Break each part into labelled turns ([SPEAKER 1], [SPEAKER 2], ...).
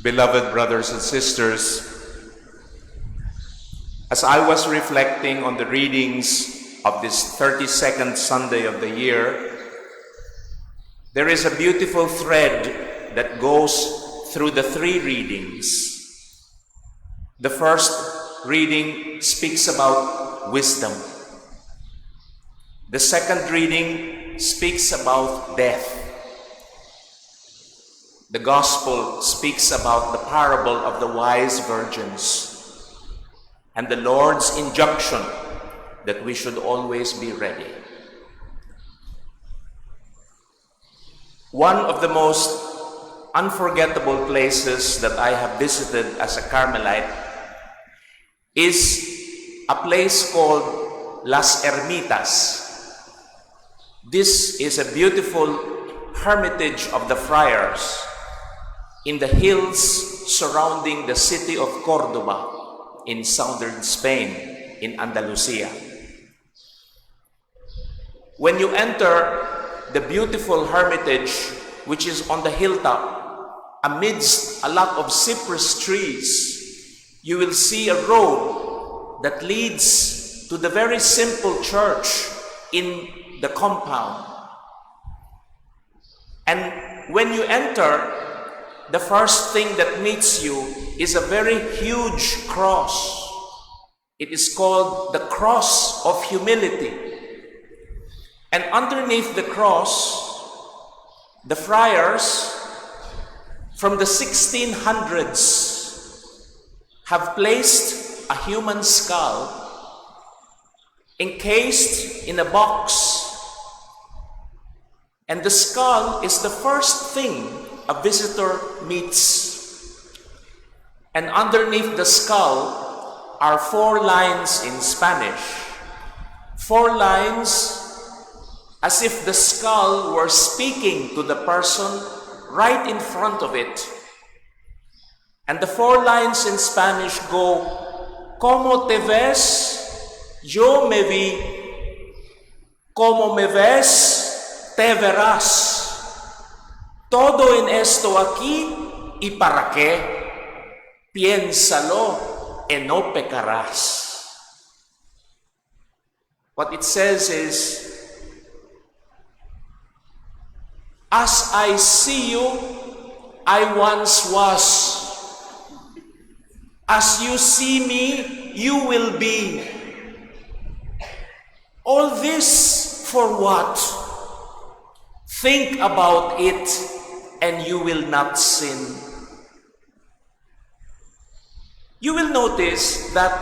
[SPEAKER 1] Beloved brothers and sisters, as I was reflecting on the readings of this 32nd Sunday of the year, there is a beautiful thread that goes through the three readings. The first reading speaks about wisdom. The second reading speaks about death. The Gospel speaks about the parable of the wise virgins and the Lord's injunction that we should always be ready. One of the most unforgettable places that I have visited as a Carmelite is a place called Las Hermitas. This is a beautiful hermitage of the friars in the hills surrounding the city of Cordoba in southern Spain, in Andalusia. When you enter the beautiful hermitage, which is on the hilltop, amidst a lot of cypress trees, you will see a road that leads to the very simple church in the compound. And when you enter, the first thing that meets you is a very huge cross. It is called the Cross of Humility. And underneath the cross, the friars from the 1600s have placed a human skull encased in a box. And the skull is the first thing a visitor meets. And underneath the skull are 4 lines in Spanish. 4 lines as if the skull were speaking to the person right in front of it. And the 4 lines in Spanish go, "Como te ves, yo me vi. Como me ves, te verás. Todo en esto aquí, ¿y para qué? Piénsalo, y no pecarás." What it says is, as I see you, I once was. As you see me, you will be. All this for what? Think about it, and you will not sin. You will notice that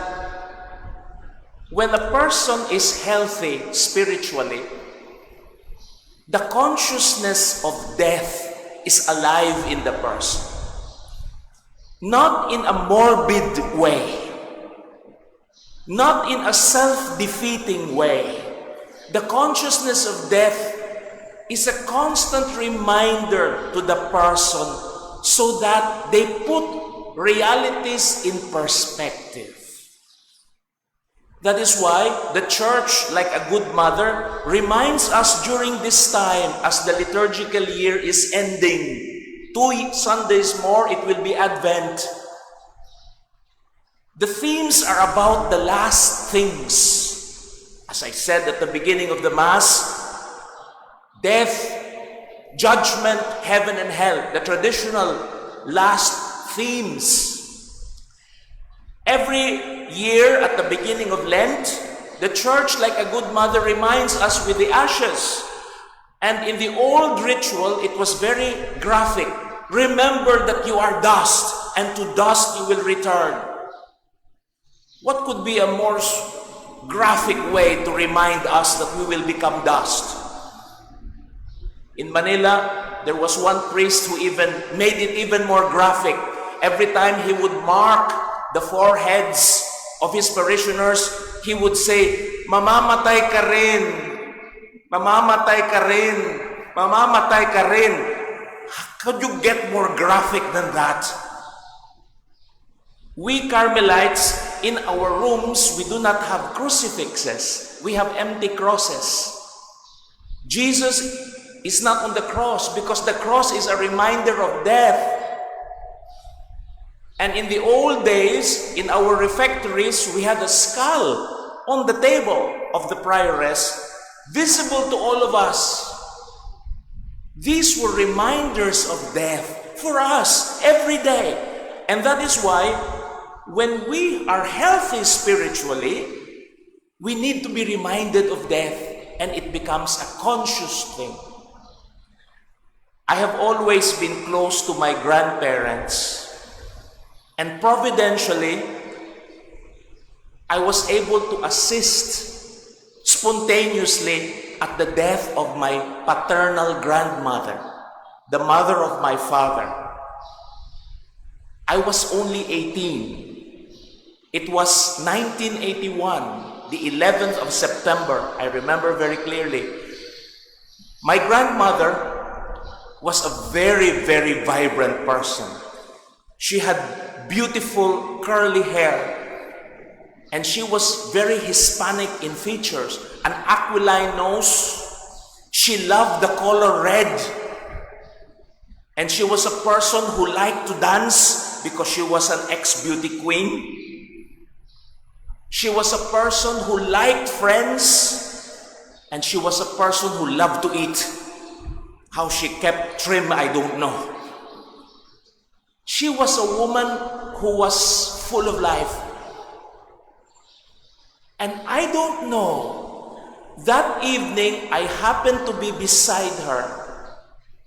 [SPEAKER 1] when a person is healthy spiritually, the consciousness of death is alive in the person. Not in a morbid way, not in a self-defeating way. The consciousness of death is a constant reminder to the person so that they put realities in perspective. That is why the church, like a good mother, reminds us during this time as the liturgical year is ending. 2 Sundays more, it will be Advent. The themes are about the last things. As I said at the beginning of the Mass, death, judgment, heaven and hell, the traditional last themes. Every year at the beginning of Lent, the church, like a good mother, reminds us with the ashes. And in the old ritual, it was very graphic. Remember that you are dust, and to dust you will return. What could be a more graphic way to remind us that we will become dust? In Manila, there was one priest who even made it even more graphic. Every time he would mark the foreheads of his parishioners, he would say, "Mamamatay ka rin, mamamatay ka rin, mamamatay ka rin." Could you get more graphic than that? We Carmelites, in our rooms, we do not have crucifixes. We have empty crosses. Jesus is not on the cross because the cross is a reminder of death. And in the old days, in our refectories, we had a skull on the table of the prioress, visible to all of us. These were reminders of death for us every day. And that is why when we are healthy spiritually, we need to be reminded of death, and it becomes a conscious thing. I have always been close to my grandparents, and providentially, I was able to assist spontaneously at the death of my paternal grandmother, the mother of my father. I was only 18. It was 1981, the 11th of September. I remember very clearly. My grandmother was a very, very vibrant person. She had beautiful curly hair, and she was very Hispanic in features, an aquiline nose. She loved the color red, and she was a person who liked to dance because she was an ex-beauty queen. She was a person who liked friends, and she was a person who loved to eat. How she kept trim, I don't know. She was a woman who was full of life. And I don't know, that evening I happened to be beside her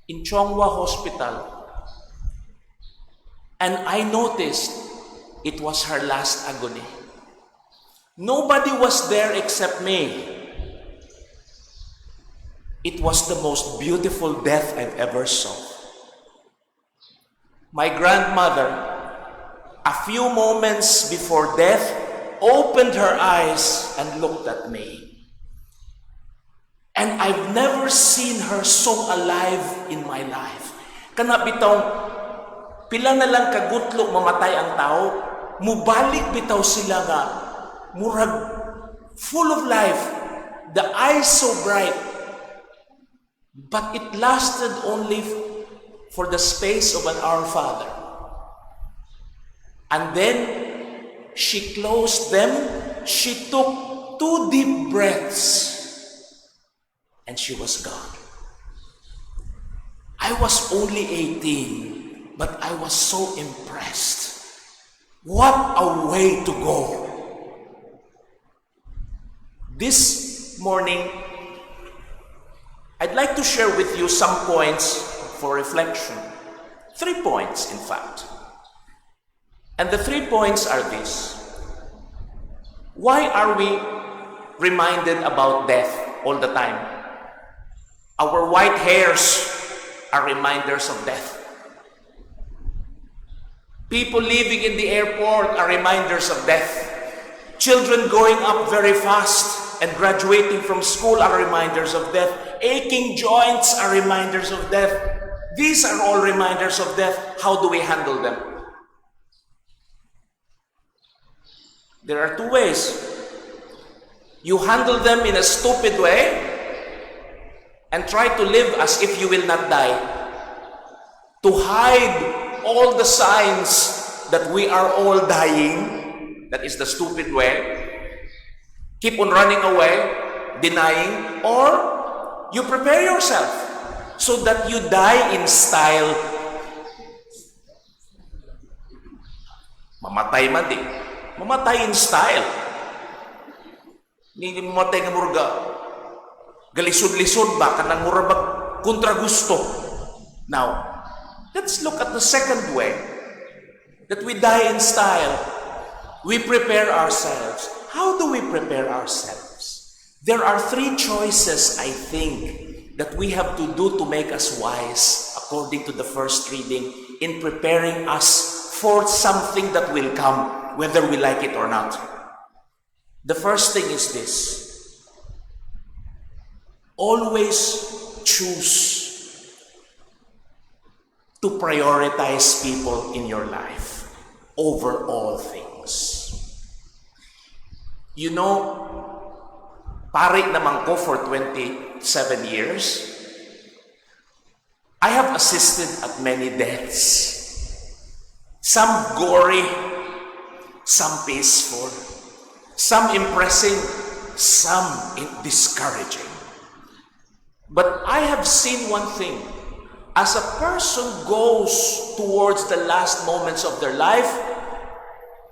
[SPEAKER 1] in Chonghua Hospital. And I noticed it was her last agony. Nobody was there except me. It was the most beautiful death I've ever saw. My grandmother, a few moments before death, opened her eyes and looked at me. And I've never seen her so alive in my life. Kana bitaw, pila na lang kagutlo mamatay ang tao, mubalik bitaw sila nga, murag, full of life, the eyes so bright. But it lasted only for the space of an hour, Father. And then she closed them, she took 2 deep breaths, and she was gone. I was only 18, but I was so impressed. What a way to go. This morning, I'd like to share with you some points for reflection. 3 points, in fact. And the 3 points are these. Why are we reminded about death all the time? Our white hairs are reminders of death. People living in the airport are reminders of death. Children growing up very fast and graduating from school are reminders of death. Aching joints are reminders of death. These are all reminders of death. How do we handle them? There are 2 ways. You handle them in a stupid way and try to live as if you will not die. To hide all the signs that we are all dying, that is the stupid way. Keep on running away, denying, or you prepare yourself so that you die in style. Mamatay man di. Mamatay in style. Hindi mamatay nga murga. Galisod-lisod ba? Kanang murabag kontra gusto. Now, let's look at the second way. That we die in style. We prepare ourselves. How do we prepare ourselves? There are 3 choices, I think, that we have to do to make us wise, according to the first reading, in preparing us for something that will come, whether we like it or not. The first thing is this. Always choose to prioritize people in your life over all things. You know, pare naman ko for 27 years. I have assisted at many deaths. Some gory, some peaceful, some impressing, some discouraging. But I have seen one thing. As a person goes towards the last moments of their life,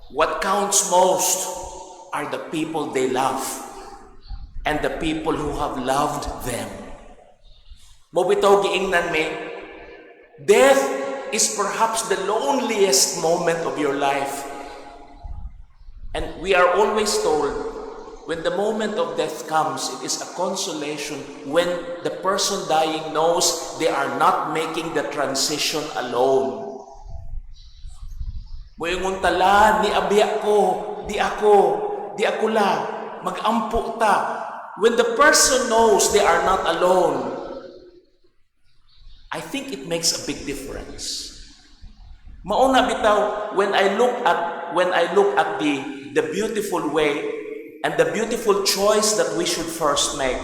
[SPEAKER 1] what counts most are the people they love and the people who have loved them. Mobitaw giingnan me, death is perhaps the loneliest moment of your life. And we are always told, when the moment of death comes, it is a consolation when the person dying knows they are not making the transition alone. Moingon tala, ni abiya ko, di ako la, magampo ta. When the person knows they are not alone, I think it makes a big difference. Mauna bitaw, when I look at the beautiful way and the beautiful choice that we should first make,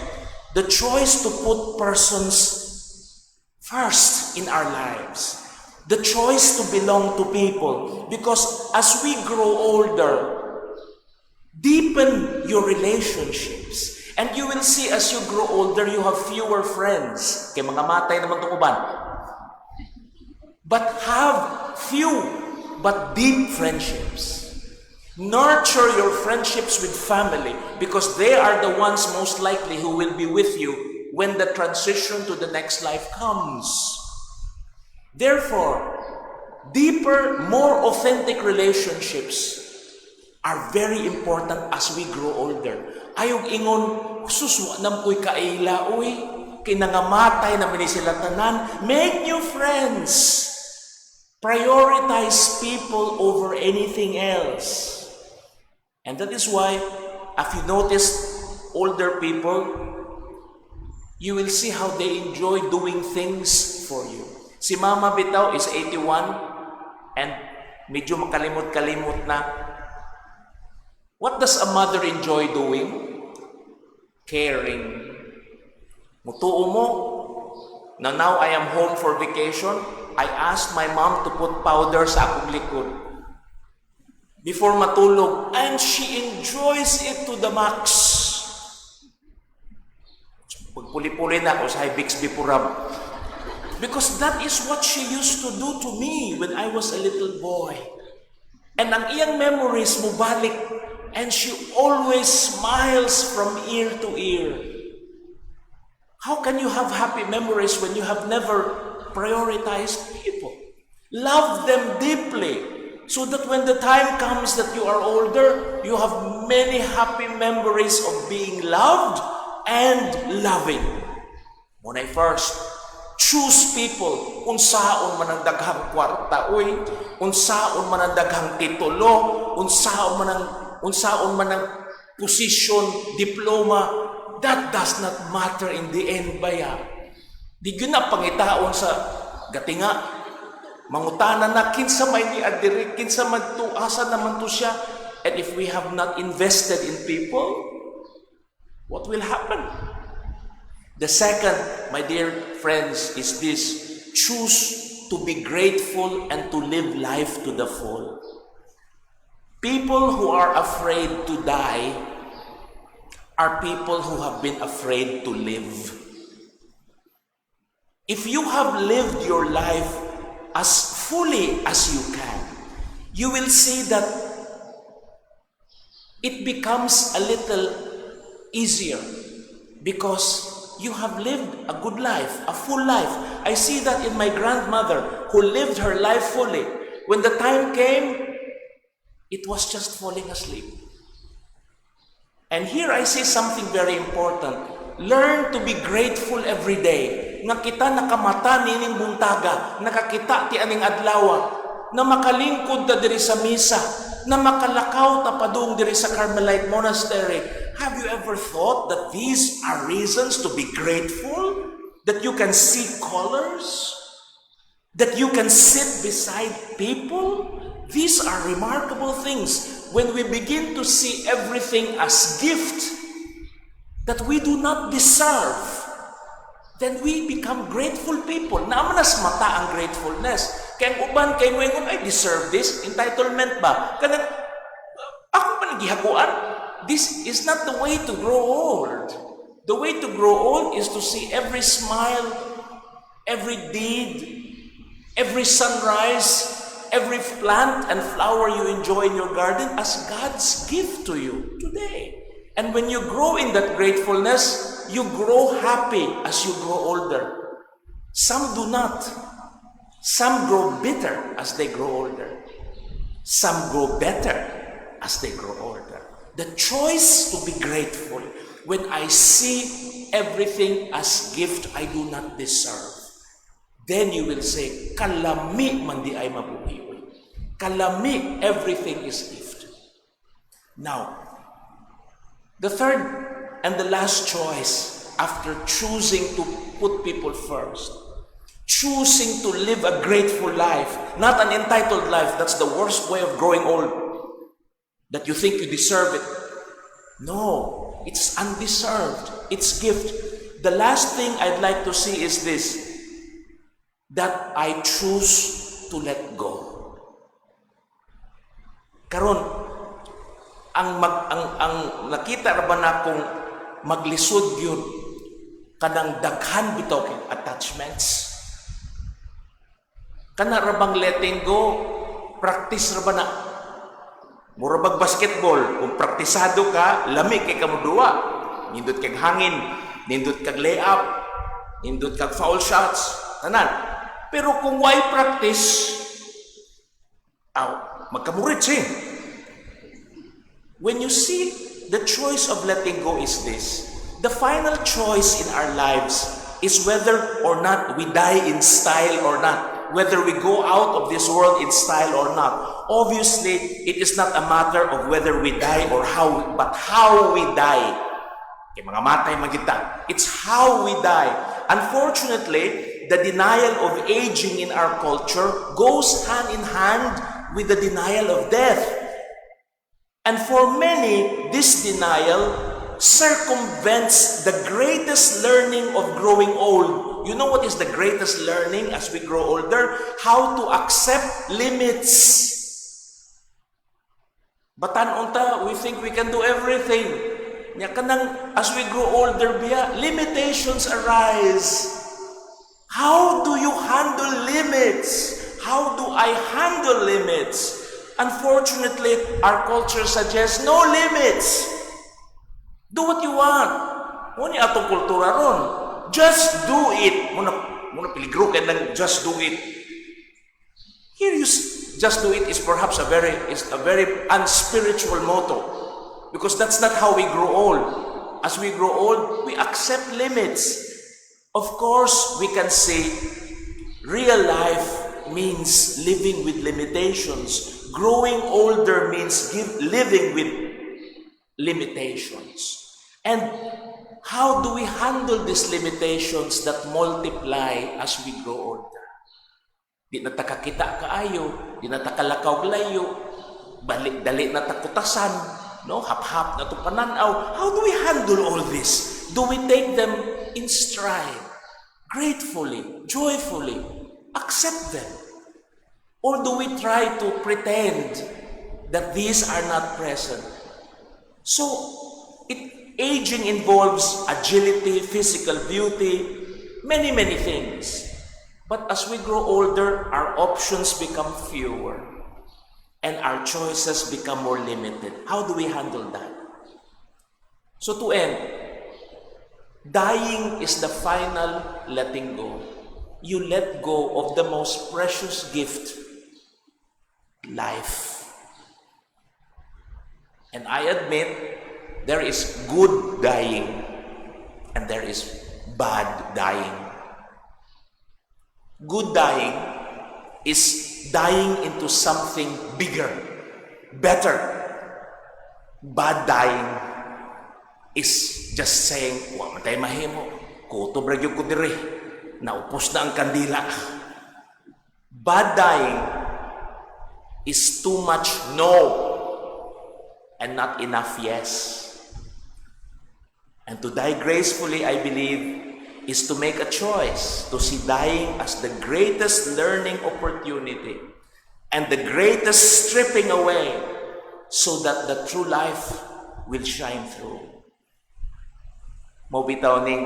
[SPEAKER 1] the choice to put persons first in our lives, the choice to belong to people, because as we grow older, deepen your relationships. And you will see as you grow older, you have fewer friends. Kaya mga matay naman ito kuban. But have few but deep friendships. Nurture your friendships with family because they are the ones most likely who will be with you when the transition to the next life comes. Therefore, deeper, more authentic relationships are very important as we grow older. Ayog ingon, suswa nam ko'y kaila, uy, kinangamatay na minisilatanan. Make new friends. Prioritize people over anything else. And that is why, if you notice older people, you will see how they enjoy doing things for you. Si Mama Bitaw is 81 and medyo makalimot-kalimot na. What does a mother enjoy doing? Caring. Mutuo mo, now I am home for vacation, I asked my mom to put powder sa akong likod before matulog, and she enjoys it to the max. Pagpuli-puli na ako sa Bixby Purab. Because that is what she used to do to me when I was a little boy. And ang iyang memories mo balik, and she always smiles from ear to ear. How can you have happy memories when you have never prioritized people? Love them deeply. So that when the time comes that you are older, you have many happy memories of being loved and loving. Muna first, choose people. Unsaon man ang daghang kwarta, uy. Unsaon man ang daghang titulo. Unsaon man ang posisyon, diploma. That does not matter in the end, baya. Di yun na pangitaon sa gatinga. Mangutanan na kinsa may ni adiri, kinsa man to, asa naman to siya. And if we have not invested in people, what will happen? The second, my dear friends, is this: choose to be grateful and to live life to the full. People who are afraid to die are people who have been afraid to live. If you have lived your life as fully as you can, you will see that it becomes a little easier because you have lived a good life, a full life. I see that in my grandmother who lived her life fully. When the time came, it was just falling asleep. And here I see something very important. Learn to be grateful every day. Nga kita nakamata nining buntaga, nakakita ti aning adlawa, na makalingkod ta diri sa misa, na makalakaw ta padung diri sa Carmelite Monastery. Have you ever thought that these are reasons to be grateful? That you can see colors? That you can sit beside people? These are remarkable things when we begin to see everything as gift that we do not deserve. Then we become grateful people. Naamanas mata ang gratefulness. Kaya ang uban kay mo ingon, I deserve this. Entitlement ba? Kanang, ako pa nagihaguan. This is not the way to grow old. The way to grow old is to see every smile, every deed, every sunrise, every plant and flower you enjoy in your garden as God's gift to you today. And when you grow in that gratefulness, you grow happy as you grow older. Some do not. Some grow bitter as they grow older. Some grow better as they grow older. The choice to be grateful when I see everything as gift I do not deserve. Then you will say, kalami man di ay mabuhi. Kalami, everything is gift. Now, the third and the last choice after choosing to put people first, choosing to live a grateful life, not an entitled life. That's the worst way of growing old. That you think you deserve it. No, it's undeserved. It's gift. The last thing I'd like to see is this, that I choose to let go. Karon, ang nakita ra ba na kung maglisod yun kanang daghan bitaw kay attachments. Kana ra bang letting go? Practice ra ba na? Mura bag basketball, kung praktisado ka, lami kay kamo duwa. Nindot kag hangin, nindot kag layup, nindot kag foul shots, tanan. Pero kung why practice, magkamurit siya. When you see, the choice of letting go is this. The final choice in our lives is whether or not we die in style or not. Whether we go out of this world in style or not. Obviously, it is not a matter of whether we die or how, but how we die. Kaya mga matay magita. It's how we die. Unfortunately, the denial of aging in our culture goes hand in hand with the denial of death. And for many, this denial circumvents the greatest learning of growing old. You know what is the greatest learning as we grow older? How to accept limits. Batan unta, we think we can do everything. Nya kanang as we grow older biya, limitations arise. How do you handle limits? How do I handle limits? Unfortunately, our culture suggests no limits. Do what you want. Muna atong kultura ron. Just do it. Muna piligro kaya lang just do it. Here you just do it is perhaps a very unspiritual motto. Because that's not how we grow old. As we grow old, we accept limits. Of course, we can say real life means living with limitations. Growing older means living with limitations. And how do we handle these limitations that multiply as we grow older? Di na takakita kaayo, di na takalakaw layo, dali na takutasan, no? Hap-hap na to pananaw. How do we handle all this? Do we take them in stride, gratefully, joyfully, accept them? Or do we try to pretend that these are not present? So, aging involves agility, physical beauty, many things. But as we grow older, our options become fewer and our choices become more limited. How do we handle that? So to end, dying is the final letting go. You let go of the most precious gift, life. And I admit, there is good dying and there is bad dying. Good dying is dying into something bigger, better. Bad dying is just saying, wa matay mahimo, kutob ra gyud ko diri, naupos na ang kandila. Bad dying is too much no and not enough yes. And to die gracefully, I believe, is to make a choice to see dying as the greatest learning opportunity and the greatest stripping away so that the true life will shine through. Mobitaw ning,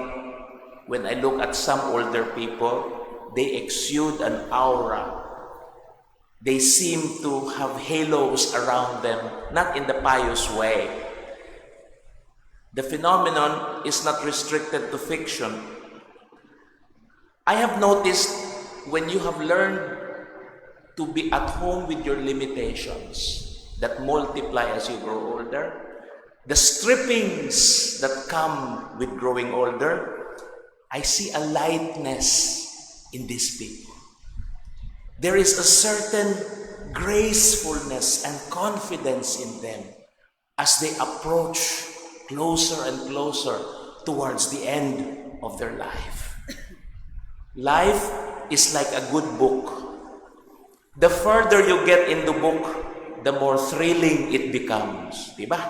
[SPEAKER 1] when I look at some older people, they exude an aura. They seem to have halos around them, not in the pious way. The phenomenon is not restricted to fiction. I have noticed when you have learned to be at home with your limitations that multiply as you grow older, the strippings that come with growing older, I see a lightness in these people. There is a certain gracefulness and confidence in them as they approach closer and closer towards the end of their life. Life is like a good book. The further you get in the book, the more thrilling it becomes. Diba?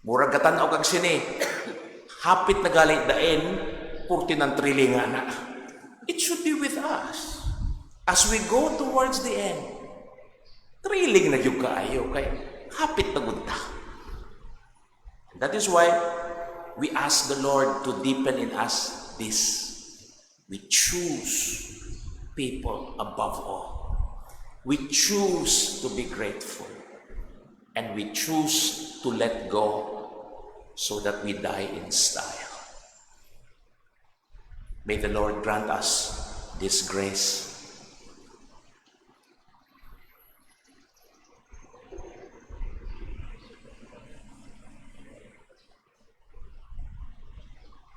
[SPEAKER 1] Murag katanaw kag sini, hapit na galing dain, purti ng thrilling na. It should be with us. As we go towards the end, thrilling na yung kaayo, kay hapit na gunta. That is why we ask the Lord to deepen in us this. We choose people above all. We choose to be grateful. And we choose to let go so that we die in style. May the Lord grant us this grace.